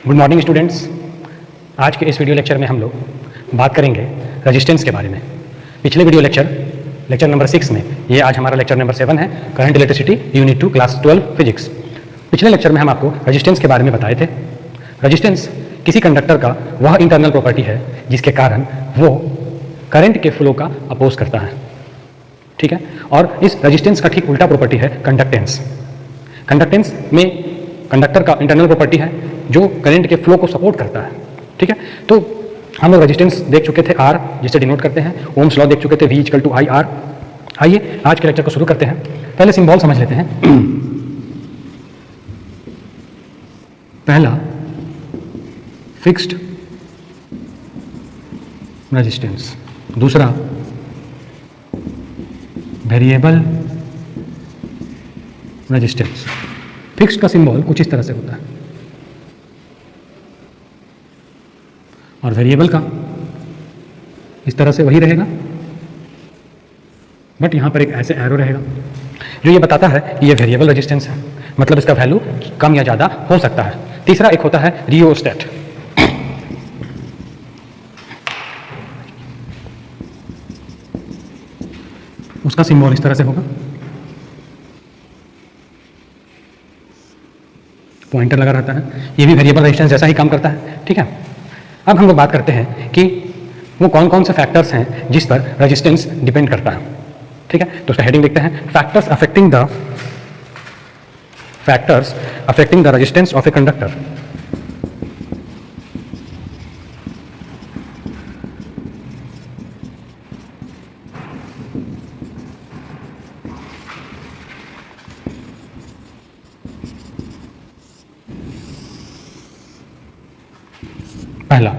Good morning students. आज के इस वीडियो लेक्चर में हम लोग बात करेंगे रेजिस्टेंस के बारे में। पिछले वीडियो लेक्चर नंबर 6 में, ये आज हमारा लेक्चर नंबर 7 है, current electricity unit 2 class 12 physics. पिछले लेक्चर में हम आपको रेजिस्टेंस के बारे में बताए थे। रेजिस्टेंस किसी कंडक्टर का वह इंटरनल प्रॉपर्टी है जिसके कारण वो करंट के फ्लो का अपोज करता है, ठीक है। और इस रेजिस्टेंस का ठीक उल्टा प्रॉपर्टी है कंडक्टेंस। कंडक्टेंस में कंडक्टर का इंटरनल प्रॉपर्टी है जो करंट के फ्लो को सपोर्ट करता है, ठीक है। तो हम लोग रेजिस्टेंस देख चुके थे R, जिसे डिनोट करते हैं। ओम्स लॉ देख चुके थे, V=IR। आइए आज के लेक्चर को शुरू करते हैं। पहले सिंबल समझ लेते हैं। पहला फिक्स्ड रेजिस्टेंस, दूसरा वेरिएबल रेजिस्टेंस। फिक्स्ड का सिंबल कुछ इस तरह से होता है और वेरिएबल का इस तरह से वही रहेगा, बट यहां पर एक ऐसे एरो रहेगा जो ये बताता है कि ये वेरिएबल रेजिस्टेंस है, मतलब इसका वैल्यू कम या ज़्यादा हो सकता है। तीसरा एक होता है रियोस्टेट। उसका सिंबल इस तरह से होगा, पॉइंटर लगा रहता है। ये भी वेरिएबल रेजिस्टेंस जैसा ही काम करता है, ठीक है। अब हम लोग बात करते हैं कि वो कौन कौन से फैक्टर्स हैं जिस पर रेजिस्टेंस डिपेंड करता है, ठीक है। तो उसका हेडिंग देखते हैं, factors affecting the resistance of a conductor. पहला,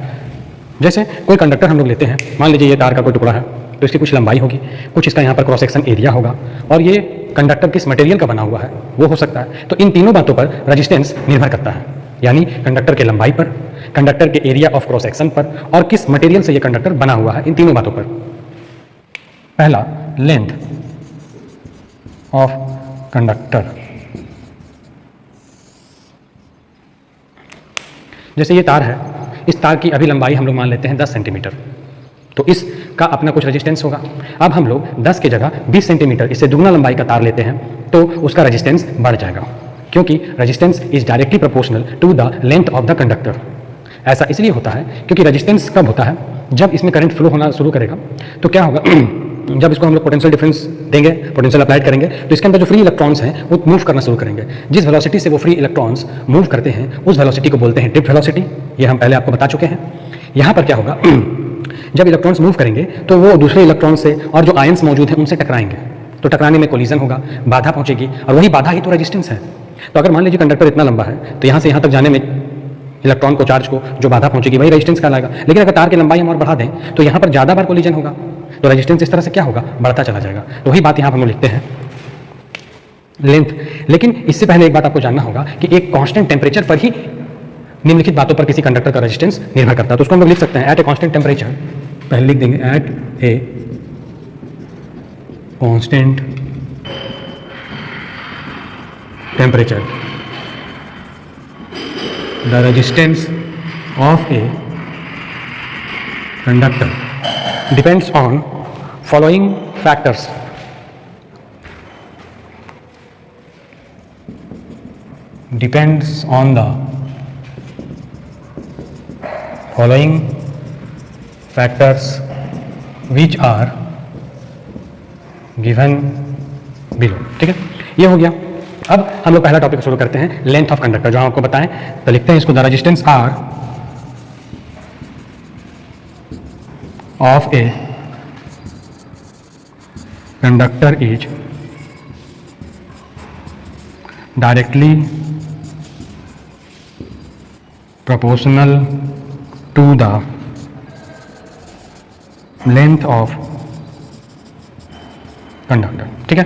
जैसे कोई कंडक्टर हम लोग लेते हैं, मान लीजिए ये तार का कोई टुकड़ा है, तो इसकी कुछ लंबाई होगी, कुछ इसका यहाँ पर क्रॉस सेक्शन एरिया होगा, और ये कंडक्टर किस मटेरियल का बना हुआ है वो हो सकता है। तो इन तीनों बातों पर रेजिस्टेंस निर्भर करता है, यानी कंडक्टर के लंबाई पर, कंडक्टर के एरिया ऑफ क्रॉस सेक्शन पर, और किस मटेरियल से ये कंडक्टर बना हुआ है, इन तीनों बातों पर। पहला, लेंथ ऑफ कंडक्टर। जैसे ये तार है, इस तार की अभी लंबाई हम लोग मान लेते हैं 10 सेंटीमीटर, तो इसका अपना कुछ रेजिस्टेंस होगा। अब हम लोग 10 की जगह 20 सेंटीमीटर, इससे दुगना लंबाई का तार लेते हैं, तो उसका रेजिस्टेंस बढ़ जाएगा, क्योंकि resistance is directly proportional to the length of the conductor. ऐसा इसलिए होता है क्योंकि रेजिस्टेंस कब होता है, जब इसमें करंट फ्लो होना शुरू करेगा, तो क्या होगा जब इसको हम लोग पोटेंशियल डिफरेंस देंगे, पोटेंशियल अप्लाइड करेंगे, तो इसके अंदर जो फ्री इलेक्ट्रॉन्स हैं वो मूव करना शुरू करेंगे। जिस वेलोसिटी से वो फ्री इलेक्ट्रॉन्स मूव करते हैं उस वेलोसिटी को बोलते हैं ड्रिफ्ट वेलोसिटी। ये हम पहले आपको बता चुके हैं। यहाँ पर क्या होगा जब इलेक्ट्रॉन्स मूव करेंगे तो वो दूसरे इलेक्ट्रॉन से और जो आयंस मौजूद हैं उनसे टकराएंगे, तो टकराने में कोलिजन होगा, बाधा पहुंचेगी, और वही बाधा ही तो रेजिस्टेंस है। तो अगर मान लीजिए कंडक्टर इतना लंबा है, तो यहाँ से यहाँ तक जाने में इलेक्ट्रॉन को, चार्ज को जो बाधा पहुंचेगी वही रेजिस्टेंस कहलाएगा। लेकिन अगर तार की लंबाई हम और बढ़ा दें तो यहाँ पर ज़्यादा बार कोलिजन होगा, तो रेजिस्टेंस इस तरह से क्या होगा, बढ़ता चला जाएगा। तो वही बात यहाँ पर हम लिखते हैं लेंथ। लेकिन इससे पहले एक बात आपको जानना होगा कि एक कांस्टेंट टेम्परेचर पर ही निम्नलिखित बातों पर किसी कंडक्टर का रेजिस्टेंस निर्भर करता है। तो उसको हम लोग लिख सकते हैं एट ए कांस्टेंट टेम्परेचर। पहले लिख देंगे at a constant temperature the resistance of a conductor depends on following factors. Depends on the following factors which are given below, ठीक है। ये हो गया। अब हम लोग पहला टॉपिक शुरू करते हैं, लेंथ ऑफ कंडक्टर, जो हम आपको बताएं। तो लिखते हैं इसको, the resistance R of a conductor is directly proportional to the length of conductor, ठीक है।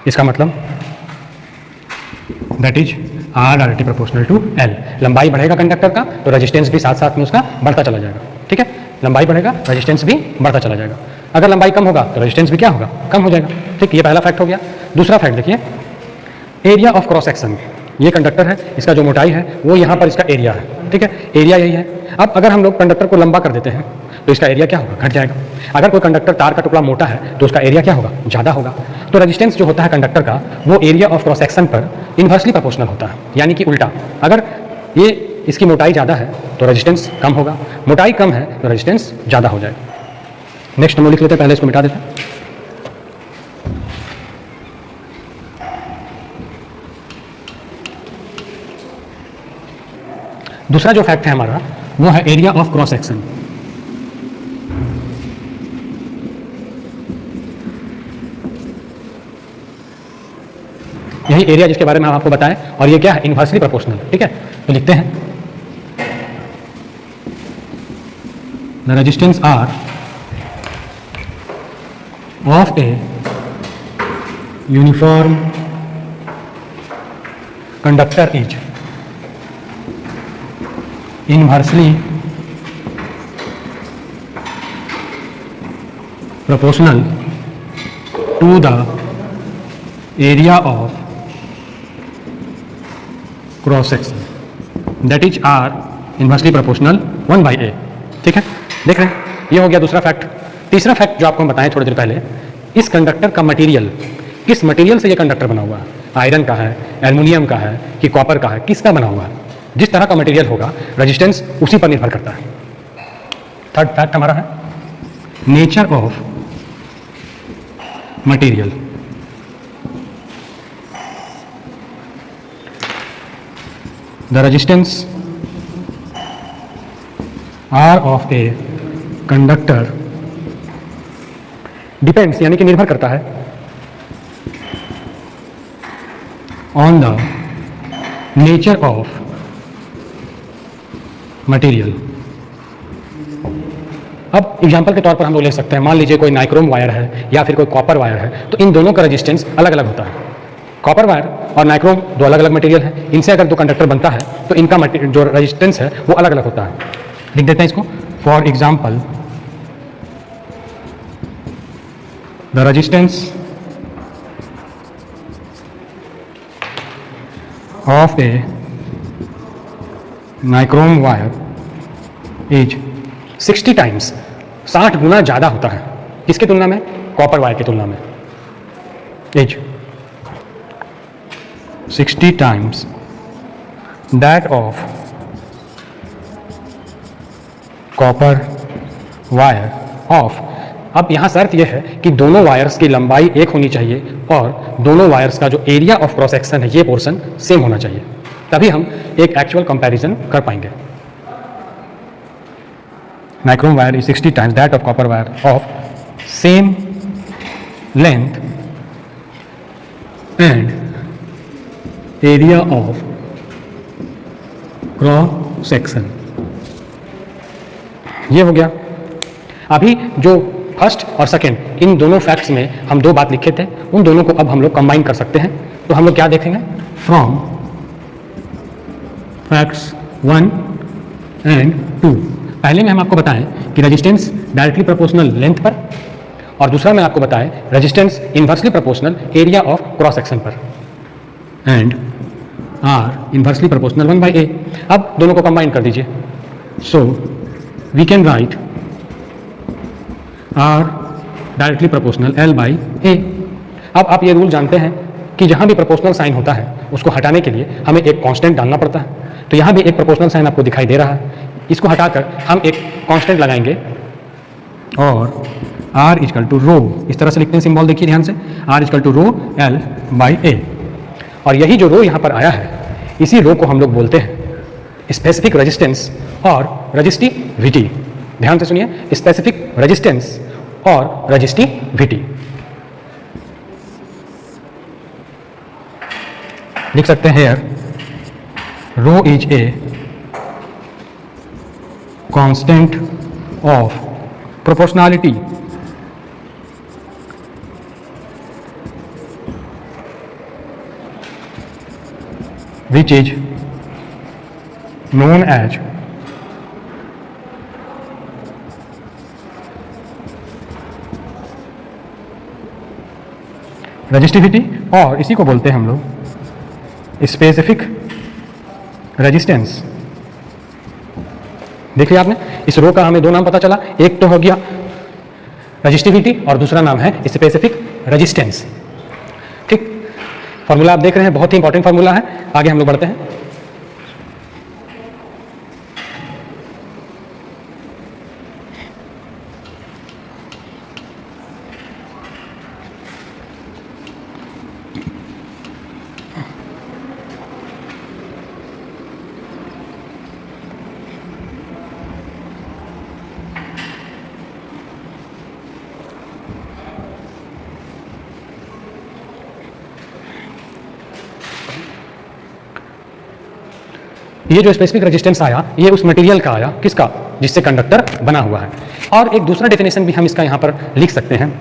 इसका मतलब that is R directly proportional to L। लंबाई बढ़ेगा कंडक्टर का तो रेजिस्टेंस भी साथ साथ में उसका बढ़ता चला जाएगा, ठीक है। लंबाई बढ़ेगा, रेजिस्टेंस भी बढ़ता चला जाएगा। अगर लंबाई कम होगा तो रेजिस्टेंस भी क्या होगा, कम हो जाएगा, ठीक। ये पहला फैक्ट हो गया। दूसरा फैक्ट देखिए, एरिया ऑफ क्रॉस सेक्शन। ये कंडक्टर है, इसका जो मोटाई है वो यहाँ पर इसका एरिया है, ठीक है, एरिया यही है। अब अगर हम लोग कंडक्टर को लंबा कर देते हैं तो इसका एरिया क्या होगा, घट जाएगा। अगर कोई कंडक्टर तार का टुकड़ा मोटा है तो उसका एरिया क्या होगा, ज़्यादा होगा। तो रेजिस्टेंस जो होता है कंडक्टर का वो एरिया ऑफ क्रॉस सेक्शन पर इन्वर्सली प्रोपोर्शनल होता है, यानी कि उल्टा। अगर ये इसकी मोटाई ज़्यादा है तो रेजिस्टेंस कम होगा, मोटाई कम है तो रेजिस्टेंस ज़्यादा हो जाएगा। नेक्स्ट हम लोग लिख लेते हैं, पहले इसको मिटा देते हैं। दूसरा जो फैक्ट है हमारा वो है एरिया ऑफ क्रॉस सेक्शन। यही एरिया जिसके बारे में हम आपको बताएं, और ये क्या है, इन्वर्सली प्रोपोर्शनल, ठीक है। तो लिखते हैं the resistance R of a uniform conductor is inversely proportional to the area of cross section, that is R inversely proportional 1/a, ठीक है। देख रहे हैं, ये हो गया दूसरा फैक्ट। तीसरा फैक्ट जो आपको हम बताएं थोड़ी देर पहले, इस कंडक्टर का मटेरियल, किस मटेरियल से ये कंडक्टर बना हुआ है, आयरन का है, एल्युमिनियम का है कि कॉपर का है, किसका बना हुआ है। जिस तरह का मटेरियल होगा रेजिस्टेंस उसी पर निर्भर करता है। थर्ड फैक्ट हमारा है nature of material. The resistance R of a conductor depends, यानी कि निर्भर करता है on the nature of material. अब एग्जाम्पल के तौर पर हम लोग ले सकते हैं, मान लीजिए कोई नाइक्रोम वायर है या फिर कोई कॉपर वायर है, तो इन दोनों का रेजिस्टेंस अलग अलग होता है। कॉपर वायर और नाइक्रोम दो अलग अलग मटेरियल है, इनसे अगर दो कंडक्टर बनता है तो इनका जो रेजिस्टेंस है वो अलग अलग होता है। लिख देते हैं इसको, for example the resistance of A nichrome wire is 60 times, 60 गुना ज़्यादा होता है किसके तुलना में, कॉपर वायर की तुलना में। Is 60 times that of copper wire of. अब यहाँ शर्त यह है कि दोनों वायर्स की लंबाई एक होनी चाहिए और दोनों वायर्स का जो एरिया ऑफ क्रॉस सेक्शन है ये पोर्शन सेम होना चाहिए, तभी हम एक एक्चुअल कंपैरिजन कर पाएंगे। Nichrome wire is 60 times that of copper wire of same length and area of cross section. ये हो गया। अभी जो फर्स्ट और सेकंड इन दोनों फैक्ट्स में हम दो बात लिखे थे, उन दोनों को अब हम लोग कंबाइन कर सकते हैं। तो हम लोग क्या देखेंगे, फ्रॉम फैक्ट्स 1 एंड 2। पहले में हम आपको बताएं कि रेजिस्टेंस डायरेक्टली प्रोपोर्शनल लेंथ पर, और दूसरा में आपको बताएं resistance inversely proportional area of cross section पर, and R inversely proportional 1/a। अब दोनों को कंबाइन कर दीजिए। So we can write R directly proportional L/a। अब आप ये रूल जानते हैं कि जहाँ भी प्रोपोर्शनल साइन होता है उसको हटाने के लिए हमें एक कांस्टेंट डालना पड़ता है। तो यहाँ भी एक प्रोपोर्शनल साइन आपको दिखाई दे रहा है, इसको हटाकर हम एक कांस्टेंट लगाएंगे और R इक्वल टू रो, इस तरह से लिखते हैं सिंबल, देखिए ध्यान से, R equal to row L/a। और यही जो रो यहाँ पर आया है, इसी रो को हम लोग बोलते हैं स्पेसिफिक रेजिस्टेंस और रजिस्टिविटी। ध्यान से सुनिए, स्पेसिफिक रेजिस्टेंस और रजिस्टिविटी। लिख सकते हैं here rho is a constant of proportionality which is known as resistivity, और इसी को बोलते हैं हम लोग स्पेसिफिक रेजिस्टेंस। देखिए आपने इस रो का हमें दो नाम पता चला, एक तो हो गया रजिस्टिविटी और दूसरा नाम है स्पेसिफिक रेजिस्टेंस। ठीक, फॉर्मूला आप देख रहे हैं, बहुत ही इंपॉर्टेंट फॉर्मूला है। आगे हम लोग बढ़ते हैं। ये जो स्पेसिफिक रेजिस्टेंस आया, ये उस मटेरियल का आया, किसका, जिससे कंडक्टर बना हुआ है। और एक दूसरा डेफिनेशन भी हम इसका यहाँ पर लिख सकते हैं,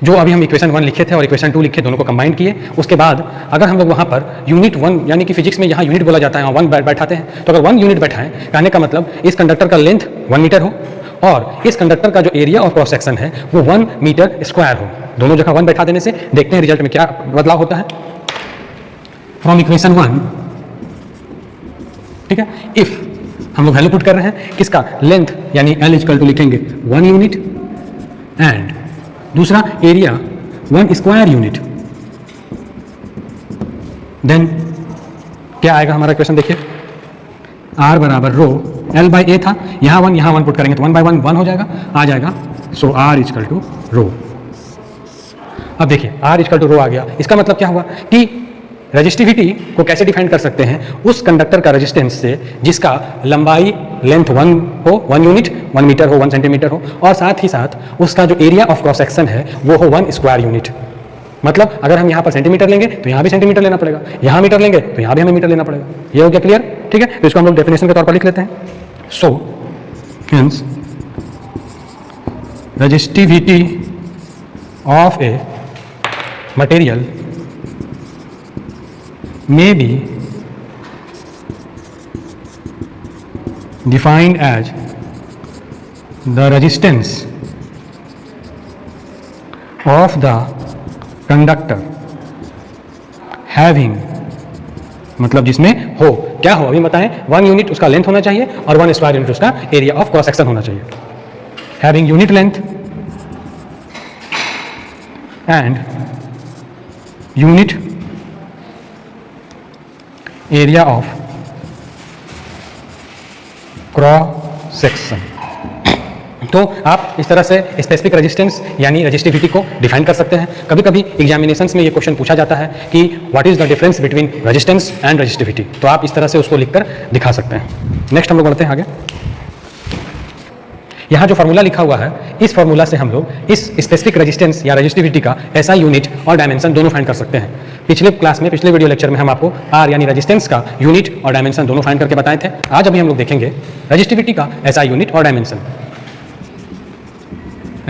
जो अभी हम इक्वेशन 1 लिखे थे और इक्वेशन 2 लिखे, दोनों को कंबाइन किए। उसके बाद अगर हम लोग वहाँ पर यूनिट 1, यानी कि फिजिक्स में यहाँ यूनिट बोला जाता है, 1 बैठाते हैं, तो अगर 1 यूनिट बैठाएं, कहने का मतलब इस कंडक्टर का लेंथ 1 मीटर हो और इस कंडक्टर का जो एरिया ऑफ क्रॉस सेक्शन है वो 1 मीटर स्क्वायर हो। दोनों जगह 1 बैठा देने से देखते हैं रिजल्ट में क्या बदलाव होता है। फ्रॉम इक्वेशन 1, ठीक है, इफ हम लोग वैल्यू पुट कर रहे हैं किसका, लेंथ, यानी L इक्वल टू लिखेंगे 1 यूनिट एंड दूसरा एरिया 1 स्क्वायर यूनिट, देन क्या आएगा हमारा इक्वेशन, देखिए R बराबर रो L बाई ए था, यहाँ 1 पुट करेंगे तो 1 बाई 1 हो जाएगा, आ जाएगा। सो R इक्वल टू रो। अब देखिए R इक्वल टू रो आ गया, इसका मतलब क्या हुआ कि रेजिस्टिविटी को कैसे डिफाइन कर सकते हैं, उस कंडक्टर का रेजिस्टेंस से जिसका लंबाई लेंथ 1 हो, 1 यूनिट, 1 मीटर हो, 1 सेंटीमीटर हो, और साथ ही साथ उसका जो एरिया ऑफ क्रॉस सेक्शन है वो हो 1 स्क्वायर यूनिट। मतलब अगर हम यहाँ पर सेंटीमीटर लेंगे तो यहाँ भी सेंटीमीटर लेना पड़ेगा, यहाँ मीटर लेंगे तो यहाँ भी हमें मीटर लेना पड़ेगा। ये हो गया क्लियर, ठीक है। तो इसको हम लोग डेफिनेशन के तौर पर लिख लेते हैं। So hence resistivity of a material may be defined as the resistance of the conductor having, मतलब जिसमें हो, क्या हो अभी बताएं, 1 यूनिट उसका लेंथ होना चाहिए और 1 स्क्वायर यूनिट उसका एरिया ऑफ क्रॉस सेक्शन होना चाहिए। Having unit length and unit area of cross section. तो आप इस तरह से स्पेसिफिक रेजिस्टेंस यानी रेजिस्टिविटी को डिफाइन कर सकते हैं। कभी कभी एग्जामिनेशंस में ये क्वेश्चन पूछा जाता है कि what is the difference between resistance and resistivity, तो आप इस तरह से उसको लिखकर दिखा सकते हैं। नेक्स्ट हम लोग बढ़ते हैं आगे। यहाँ जो फार्मूला लिखा हुआ है, इस फार्मूला से हम लोग इस स्पेसिफिक रेजिस्टेंस या रेजिस्टिविटी का SI यूनिट और डायमेंशन दोनों फाइंड कर सकते हैं। पिछले क्लास में, पिछले वीडियो लेक्चर में हम आपको R यानी रेजिस्टेंस का यूनिट और डायमेंशन दोनों फाइंड करके बताए थे। आज अभी हम लोग देखेंगे रेजिस्टिविटी का SI यूनिट और dimension.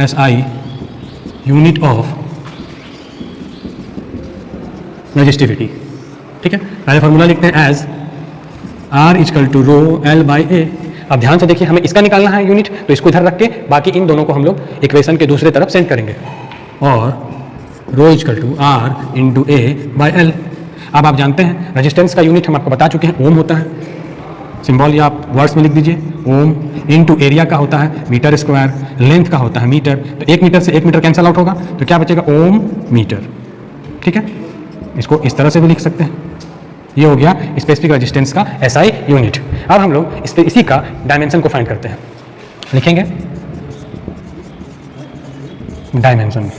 SI unit of resistivity, ठीक है। पहले फार्मूला लिखते हैं as R equal to rho L by A. अब ध्यान से देखिए, हमें इसका निकालना है यूनिट, तो इसको इधर रख के बाकी इन दोनों को हम लोग इक्वेशन के दूसरे तरफ सेंड करेंगे। और rho equal to R into A by L. अब आप जानते हैं रेजिस्टेंस का यूनिट हम आपको बता चुके हैं, ओम होता है। सिंबल या आप वर्ड्स में लिख दीजिए, ओम इंटू एरिया का होता है मीटर स्क्वायर, लेंथ का होता है मीटर। तो 1 मीटर से 1 मीटर कैंसल आउट होगा, तो क्या बचेगा, ओम मीटर, ठीक है। इसको इस तरह से भी लिख सकते हैं। ये हो गया स्पेसिफिक रेजिस्टेंस का SI यूनिट। अब हम लोग इसी का डायमेंशन को फाइंड करते हैं। लिखेंगे डायमेंशन,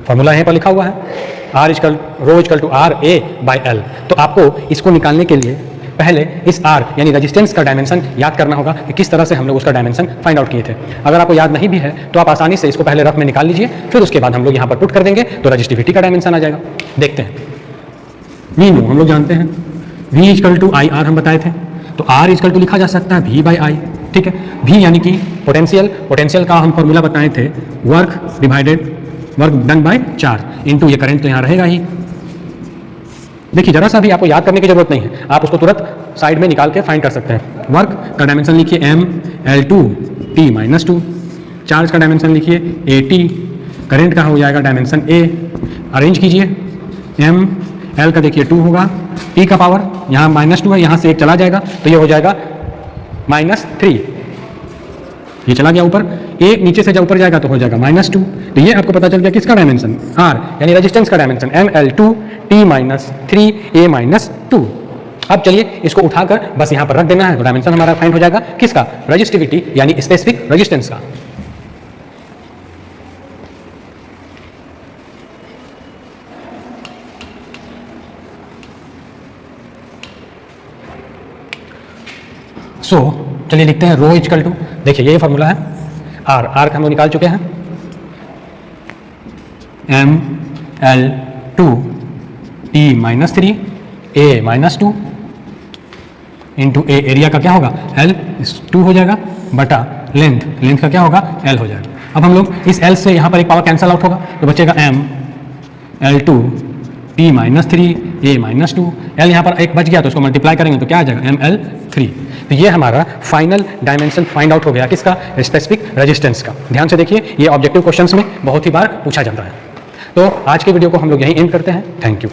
फॉर्मूला यहीं पर लिखा हुआ है, rho equal to R A by L। तो आपको इसको निकालने के लिए पहले इस R यानी रेजिस्टेंस का डायमेंशन याद करना होगा कि किस तरह से हम लोग उसका डायमेंशन फाइंड आउट किए थे। अगर आपको याद नहीं भी है तो आप आसानी से इसको पहले रफ में निकाल लीजिए, फिर उसके बाद हम लोग यहाँ पर पुट कर देंगे तो रेजिस्टिविटी का डायमेंशन आ जाएगा। देखते हैं। वी नो हम लोग जानते हैं, V equal to I R हम बताए थे, तो R इक्वल टू लिखा जा सकता है V बाई आई, ठीक है। V यानी कि पोटेंशियल का हम फॉर्मूला बताए थे, work divided work done by charge into ये करंट तो यहाँ रहेगा ही। देखिए जरा सा भी आपको याद करने की जरूरत नहीं है, आप उसको तुरंत साइड में निकाल के फाइंड कर सकते हैं। वर्क का डायमेंशन लिखिए M/L2T-2, चार्ज का डायमेंशन लिखिए AT, करंट का हो जाएगा डायमेंशन A। अरेंज कीजिए, M L का देखिए 2 होगा, टी का पावर, यहाँ -2 है, यहाँ से 1 चला जाएगा तो ये हो जाएगा -3, ये चला गया ऊपर, ए नीचे से जब ऊपर जाएगा तो हो जाएगा -2। तो ये आपको पता चल गया किसका डायमेंशन, आर यानी रेजिस्टेंस का डायमेंशन ml2 t -3 a -2। अब चलिए इसको उठाकर बस यहाँ पर रख देना है तो डायमेंशन हमारा फाइंड हो जाएगा किसका, रजिस्टिविटी यानी स्पेसिफिक रेजिस्टेंस का। चलिए लिखते हैं रो इक्वल टू, देखिए ये फॉर्मूला है आर का हम लोग निकाल चुके हैं, ml2 t -3 a -2 into A, area का क्या होगा l 2 हो जाएगा, बटा लेंथ का क्या होगा l हो जाएगा। अब हम लोग इस l से यहाँ पर एक पावर कैंसल आउट होगा तो बचेगा ml2 t -3 a -2, l यहाँ पर एक बच गया तो उसको मल्टीप्लाई करेंगे तो क्या आ जाएगा ml3। तो ये हमारा फाइनल डायमेंशन फाइंड आउट हो गया किसका, स्पेसिफिक रेजिस्टेंस का। ध्यान से देखिए ये ऑब्जेक्टिव क्वेश्चंस में बहुत ही बार पूछा जाता है। तो आज के वीडियो को हम लोग यहीं एंड करते हैं। Thank you.